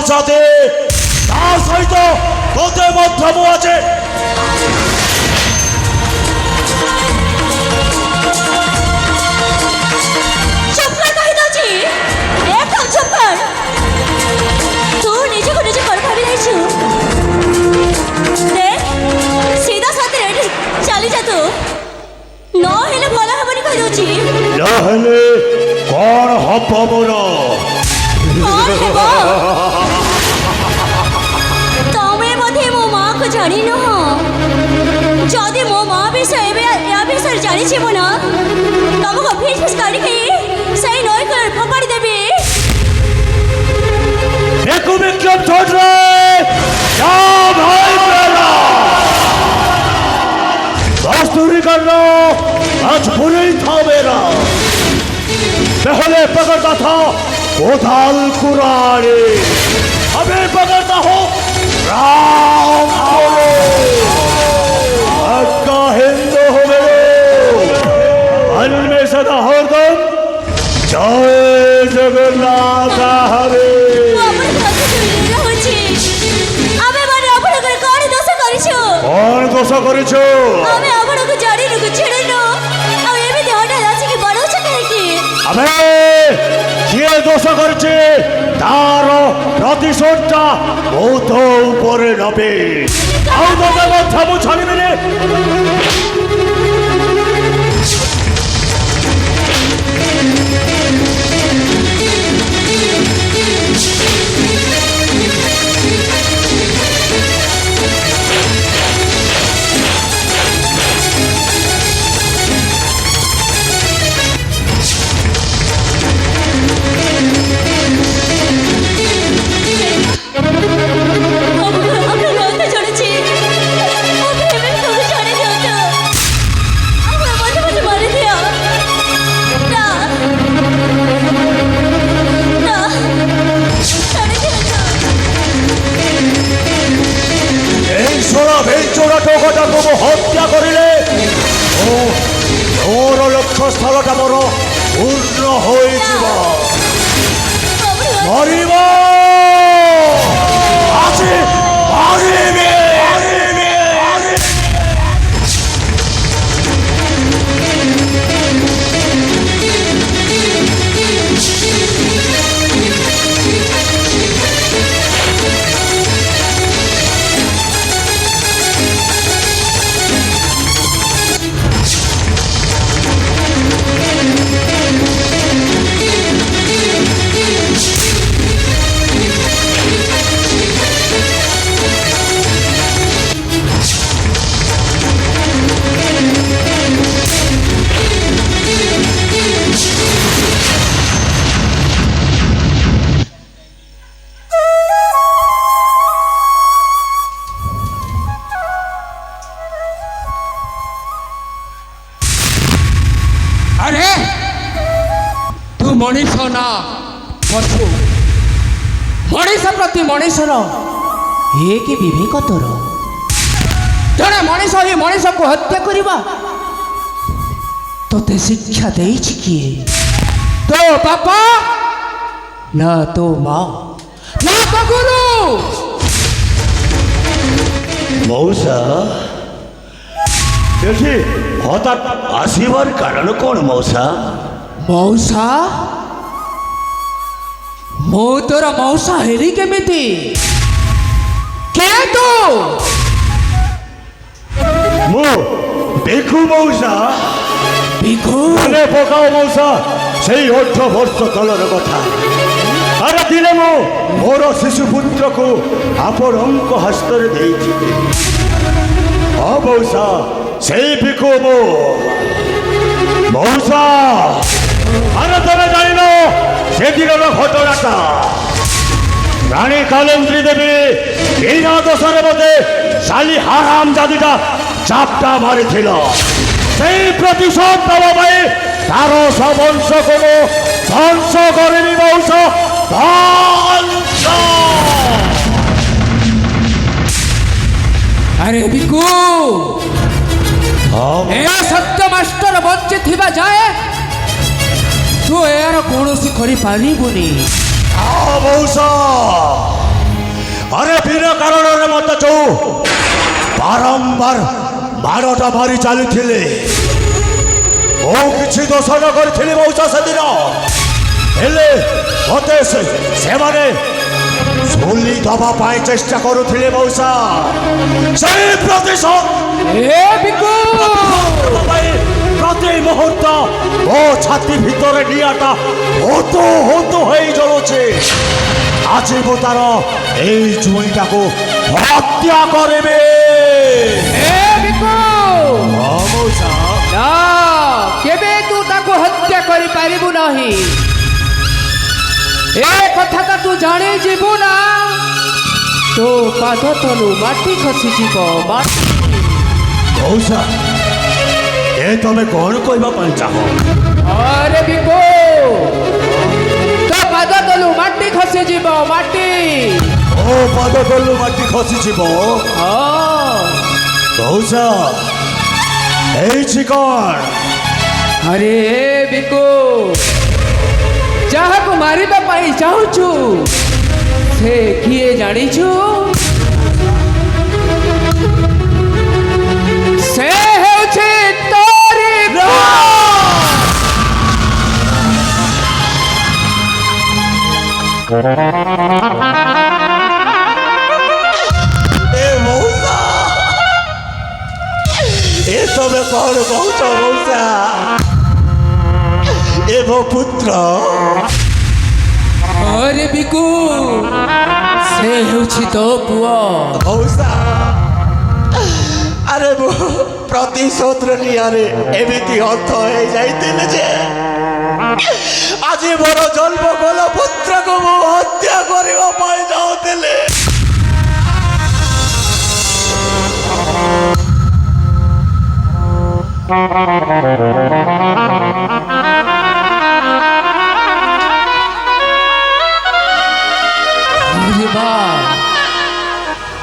ସାଥେ ତା ସହିତ ତୋତେ ମଧ୍ୟ ମୁଁ ଅଛି। ଚପଲ କହିଦଉଛି ଏକ ଚପଲ ତୁ ନିଜକୁ ନିଜେ କଣ ଭାବି ଦେଇଛୁ ସିଧା ସାଥେ ରେଡି ଚାଲିଯା ତୁ ନହେଲେ ଭଲ ହବନି କହିଦଉଛି। ନହେଲେ କଣ ହବ ମୋର? କଣ ହେବ? ତମେ ବୋଧେ ମୋ ମାଆକୁ ଜାଣିନୁହ। ଯଦି ମୋ ମା ବିଷୟ ଏବେ ୟା ବିଷୟରେ ଜାଣିଯିବ ନା ତମକୁ ଫିସ୍ ଫିସ୍ କାଢିକି ସେଇ ନଈ କୂଳରେ ଫୋପାଡ଼ି ଦେବି। देखो विक्रम छोड़ रहे क्या भाई मेरा दस्तूरी कर लो आज बुरी था मेरा पहले पकड़ता था कोदाल कुरानी अभी पकड़ता हो राम अक्का हिंदू हो मेरे मन में सदा हरदम जय जगन्नाथ हरे। कौन दोष करिछु? ଆମେ ଆପଣଙ୍କୁ ଜାଣିନୁ ଛିଡ଼ିନୁ ଆଉ ଏମିତି ହଠାତ୍ ଆସିକି ବଢ଼ଉଛ କାହିଁକି? अबे किए दोष करछे तार प्रतिशोधटा बहुत ऊपर नबे आउ तोते कथा मु छाड़िबिनी। हत्या करिले मोर लक्ष्य स्थलटा मोर पूर्ण हो मरिब आछि मरिबे। अरे तू मनीष ना पशु मनीष प्रति मनीषर ये कि विवेक तोर जड़े मनीष ही मनीष को हत्या करवा तोते शिक्षा देछि किए? तो बापा ना तो माँ ना तो गुरु। मौसा देखी हठात आसवर कारण कौन मौसा? मौसा मो तोर मौसा हेरी केमिति के तू? मु देखू मौसा भिखु मने पकाओ मौसा से 8 वर्ष तलर कथा अरे दिने मु मोर शिशुपुत्र को आपण हस्त मौसा से भिखु मो मौसा अरे तुम जान से दिन घटनाटा रानी कालेन्द्री देवी बिना दोषर मते साली हाराम जादिटा चापटा मारी से प्रतिशोध दबा पाई तार सबंश को ध्वंस करेनि मौसा ध्वंस। अरे भिखु ए सत्य मास्टर बच्चे थिबा जाए तू यार कौन सी करी पारिबुनी मौसा ମତେ ଯୋଉ ବାରମ୍ବାର ମାଡ଼ଟା ମାରି ଚାଲିଥିଲେ ମୁଁ କିଛି ଦୋଷ ନ କରିଥିଲି ମଉସା ସେଦିନ। ହେଲେ ମତେ ସେମାନେ ଝୁଲି ଦେବା ପାଇଁ ଚେଷ୍ଟା କରୁଥିଲେ ମଉସା। ସେଇ ପ୍ରତିଶୋଧ ଏ ବିକୁ ପାଇଁ ପ୍ରତି ମୁହୂର୍ତ୍ତ ମୋ ଛାତି ଭିତରେ ନିଆଁଟା ହୋତୁ ହୋତୁ ହେଇ ଜଳୁଛି। ଆଜି ମୁଁ ତାର ଏଇ ଜୁଇଁଟାକୁ ହତ୍ୟା କରିବି। ଏ ବିକୁ ହଁ ମଉସା। ନା କେବେ ତୁ ତାକୁ ହତ୍ୟା କରିପାରିବୁ ନାହିଁ। ଏ କଥାଟା ତୁ ଜାଣିଯିବୁ ନା ତୋ ପାଦ ତଳୁ ମାଟି ଖସିଯିବ। ମଉସା ଏ ତମେ କ'ଣ କହିବା ପାଇଁ ଚାହ? ଆରେ ବିକୁ ତୋ ପାଦ ତଳୁ ମାଟି ଖସିଯିବ। ମାଟି ଓ ପାଦ ତଳୁ ମାଟି ଖସିଯିବ। ହଁ ମଉସା ହେଇଛି କ'ଣ? ଆରେ ବିକୁ ଯାହାକୁ ମାରିବା ପାଇଁ ଚାହୁଁଛୁ ସେ କିଏ ଜାଣିଛୁ? ସେ ହେଉଛି ତୋରି ଏ ମଉସା ଏ ତମେ କ'ଣ କହୁଛ ମଉସା? ଏ ମୋ ପୁତ୍ର। ଆରେ ବିକୁ ସେ ହେଉଛି ତୋ ପୁଅ। ମଉସା ଆରେ ମୁଁ ପ୍ରତିଶୋଧର ନିଆଁରେ ଏମିତି ଅର୍ଥ ହେଇଯାଇଥିଲି ଯେ ଆଜି ମୋର ଜନ୍ମ କଲା ପୁତ୍ରକୁ ମୁଁ ହତ୍ୟା କରିବା ପାଇଁ ଯାଉଥିଲି। ଆରେ ବା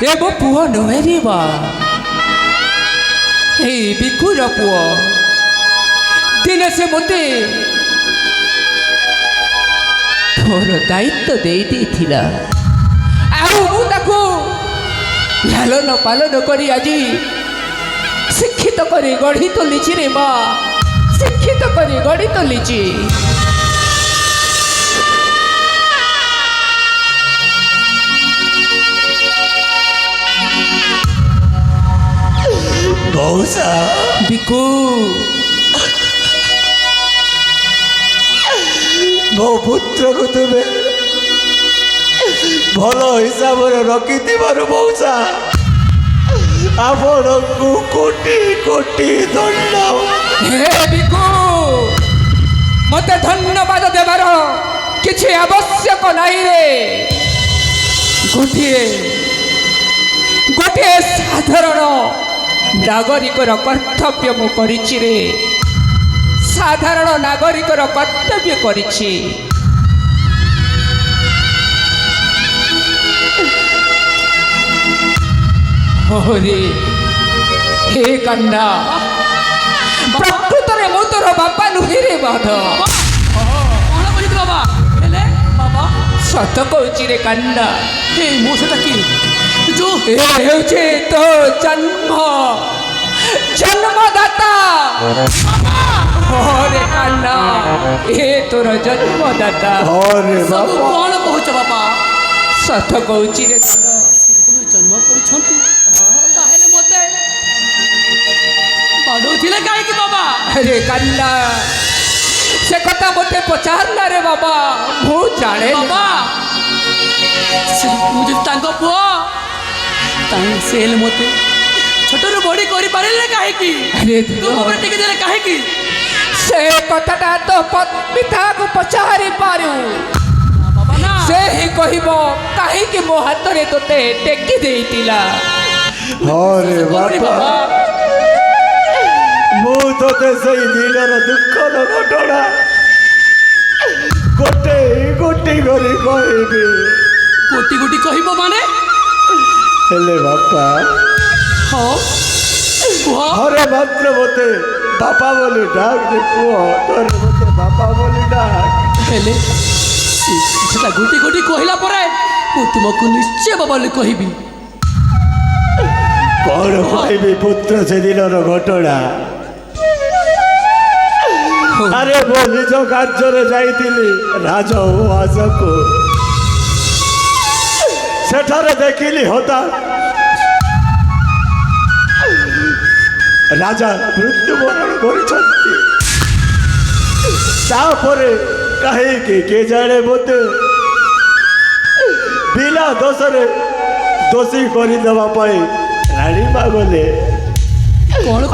ଏ ମୋ ପୁଅ ନୁହେଁ ରେ ବା ଏଇ ବିକୁର ପୁଅ। ଦିନେ ସେ ମୋତେ ତୋର ଦାୟିତ୍ୱ ଦେଇଥିଲା ଆଉ ମୁଁ ତାକୁ ଲାଲନ ପାଲନ କରି ଆଜି ଶିକ୍ଷିତ କରି ଗଢ଼ି ତୋଲିଛି ରେ ମା। ଶିକ୍ଷିତ କରି ଗଢ଼ି ତୋଲିଛି। ମଉସା ବିକୁ ମୋ ପୁତ୍ରକୁ ତୁମେ ଭଲ ହିସାବରେ ରଖିଥିବାରୁ ମଉସା ଆପଣଙ୍କୁ କୋଟି କୋଟି ଧନ୍ୟବାଦ। ହେ ବିକୁ ମତେ ଧନ୍ୟବାଦ ଦେବାର କିଛି ଆବଶ୍ୟକ ନାହିଁ ରେ। ଗୋଟିଏ ଗୋଟିଏ ସାଧାରଣ ନାଗରିକର କର୍ତ୍ତବ୍ୟ ମୁଁ କରିଛି ରେ। ସାଧାରଣ ନାଗରିକର କର୍ତ୍ତବ୍ୟ କରିଛି। ହରେ ହେ କାନ୍ନା ପ୍ରକୃତରେ ମୁଁ ତୋର ବାପା ନୁହେଁ ରେ ବାଧ। କ'ଣ କହିଲି ବାବା? ହେଲେ ବାବା ସତ କହୁଛି ରେ କାନ୍ନା। ହେ ମୋ ସେଟା କି ଯୋଉ ଏ ହେଉଛି ତୋ ଜନ୍ମଦାତା। ହରେ କାନ୍ନା ଏ ତୋର ଜନ୍ମଦାତା। ଆରେ ସବୁ ବାପା କ'ଣ କହୁଛ ବାବା? ସତ କହୁଛି ରେ। ସେଥିପାଇଁ ଜନ୍ମ କରୁଛନ୍ତି ତାହେଲେ ମତେ ବାଡ଼ଉଥିଲେ କାହିଁକି ବାବା? ଆରେ କାନ୍ନା ସେ କଥା ମୋତେ ପଚାରିଲା ରେ ବାବା। ମୁଁ ଜାଣେ ବାବା ମୁଁ ଯଦି ତାଙ୍କ ପୁଅ ସେ ହେଲେ ମତେ ଛୋଟରୁ ବଡ଼ି କରିପାରିଲେ କାହିଁକି? ଆରେ ତୁ ଉପରେ ଟିକେ ଦେଲେ କାହିଁକି? ସେ କଥାଟା ତ ପିତାକୁ ପଚାରି ପାରୁ। ବାବା ନା ସେ ହିଁ କହିବ କାହିଁକି ମୋ ହାତରେ ତୋତେ ଟେକି ଦେଇଥିଲା। ଆରେ ବାପା ମୁଁ ତୋତେ ସେଇ ଦିନର ଦୁଃଖର ଘଟଣା ଗୋଟେ ଗୋଟି କରି କହିବି। ଗୋଟି ଗୋଟି କହିବ ମାନେ? ହେଲେ ବାପା ହଁ କୁହ। ଥରେ ମାତ୍ର ମୋତେ ବାପା ବୋଲି ଡାକ ଯେ ପୁଅ। ଥରେ ମୋତେ ବାପା ବୋଲି ଡାକ। ହେଲେ ସେଟା ଗୋଟି ଗୋଟି କହିଲା ପରେ ମୁଁ ତୁମକୁ ନିଶ୍ଚୟ ବାବା ବୋଲି କହିବି। କ'ଣ କହିବି ପୁତ୍ର ସେଦିନର ଘଟଣା। ଆରେ ମୁଁ ନିଜ କାର୍ଯ୍ୟରେ ଯାଇଥିଲି ରାଜ ଉଆସକୁ। ସେଠାରେ ଦେଖିଲି ହଠାତ୍ ରାଜା ମୃତ୍ୟୁବରଣ କରିଛନ୍ତି। ତାପରେ କାହିଁକି କେଜାଣେ ମୋତେ ବିନା ଦୋଷରେ ଦୋଷୀ କରିଦେବା ପାଇଁ ରାଣୀ ମା ଗଲେ।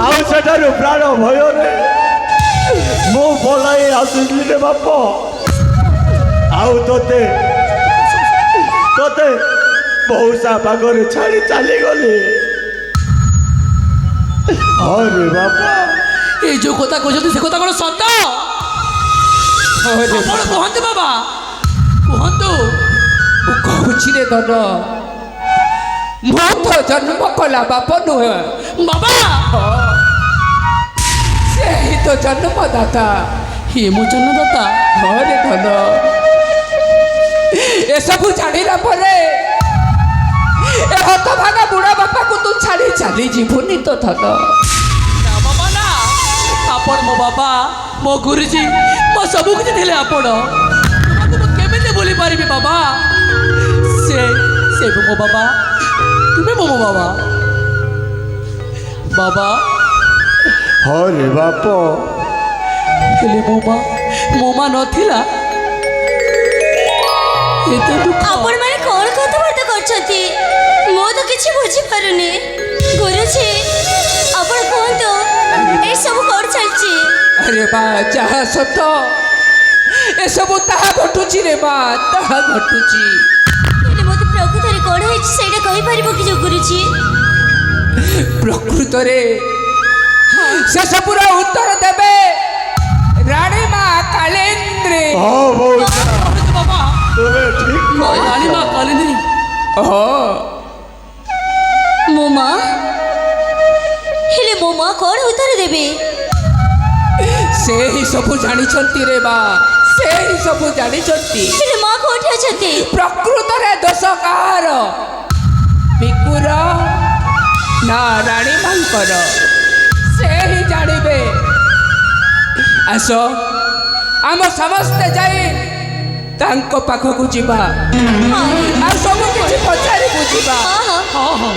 ଆଉ ସେଠାରୁ ପ୍ରାଣ ଭୟରେ ମୁଁ ପଳାଇ ଆସିଲି ରେ ବାପ। ଆଉ ତୋତେ ମଉସା ପାଖରେ ଛାଡ଼ି ଚାଲିଗଲି। ହରେ ବାପା, এই যে কথা কହୁଛନ୍ତି ସେ କଥା କ'ଣ ସତ? ଆପଣ କୁହନ୍ତୁ ବାବା, କୁହନ୍ତୁ। ମୁଁ କହୁଛି ରେ ଧନ, ମୁଁ ତ ଜନ୍ମ କଲା ବାପ ନୁହେଁ ବାବା। ସେ ହିଁ ତ ଜନ୍ମଦାତା। হে ମୁଁ ଜନ୍ମଦାତା। ହରେ ଧନ, ଏସବୁ ଜାଣିଲା ପରେ ଏ ହତଭାଗା ବୁଢ଼ା ବାପାକୁ ତୁ ଛାଡ଼ି ଚାଲି ଯିବୁନି ତ ଧନ। ନା ବାବା ନା, ଆପଣ ମୋ ବାବା, ମୋ ଗୁରୁଜୀ, ମୋ ସବୁ କିଛି ଥିଲେ ଆପଣ। ତୁମକୁ ମୁଁ କେମିତି ଭୁଲି ପାରିବି ବାବା? ସେ ବି ମୋ ବାବା, ତୁମେ ମୋ ବାବା। ବାବା ହରେ ବାପ, ହେଲେ ମୋ ମା ନଥିଲା। ଏତେ ଦୁଃଖ। ଆପଣମାନେ କ'ଣ କଥାବାର୍ତ୍ତା କରୁଛନ୍ତି? ମୁଁ ତ କିଛି ବୁଝିପାରୁନି। ଗୁରୁଜୀ, ଆପଣ କୁହନ୍ତୁ ଏସବୁ କ'ଣ ଚାଲିଛି? ଆରେ ବା, ଯାହା ସତ ଏସବୁ ତାହା ଘଟୁଛି ରେ ବା, ତାହା ଘଟୁଛି। ହେଲେ ମୋତେ ପ୍ରକୃତରେ କ'ଣ ହେଇଛି ସେଇଟା କହିପାରିବ କି ଯୋଉ ଗୁରୁଜୀ? ପ୍ରକୃତରେ ସେସବୁର ଉତ୍ତର ଦେବେ ରାଣୀ ମା କାଳେନ୍ଦ୍ରୀ। ହଁ ମଉସା, ବାବା ତୁମେ ଠିକ୍ କହିଛ। ରାଣୀ ମା କାଳିନ୍ଦୀ। ମୋ ମା? ହେଲେ ମୋ ମା କ'ଣ ଉତ୍ତର ଦେବେ? ସେ ହିଁ ସବୁ ଜାଣିଛନ୍ତି ରେ ବା, ସେ ହିଁ ସବୁ ଜାଣିଛନ୍ତି। ହେଲେ ମା କୋଉଠି ଅଛନ୍ତି? ପ୍ରକୃତରେ ଦୋଷ କାହାର? ବିକୁର ନା ରାଣୀ ମାଙ୍କର? ସେ ହିଁ ଜାଣିବେ। ଆସ, ଆମ ସମସ୍ତେ ଯାଇ ତାଙ୍କ ପାଖକୁ ଯିବା, ଆଉ ସବୁ କିଛି ପଚାରି ବୁଝିବା। ହଁ ହଁ ହଁ ହଁ।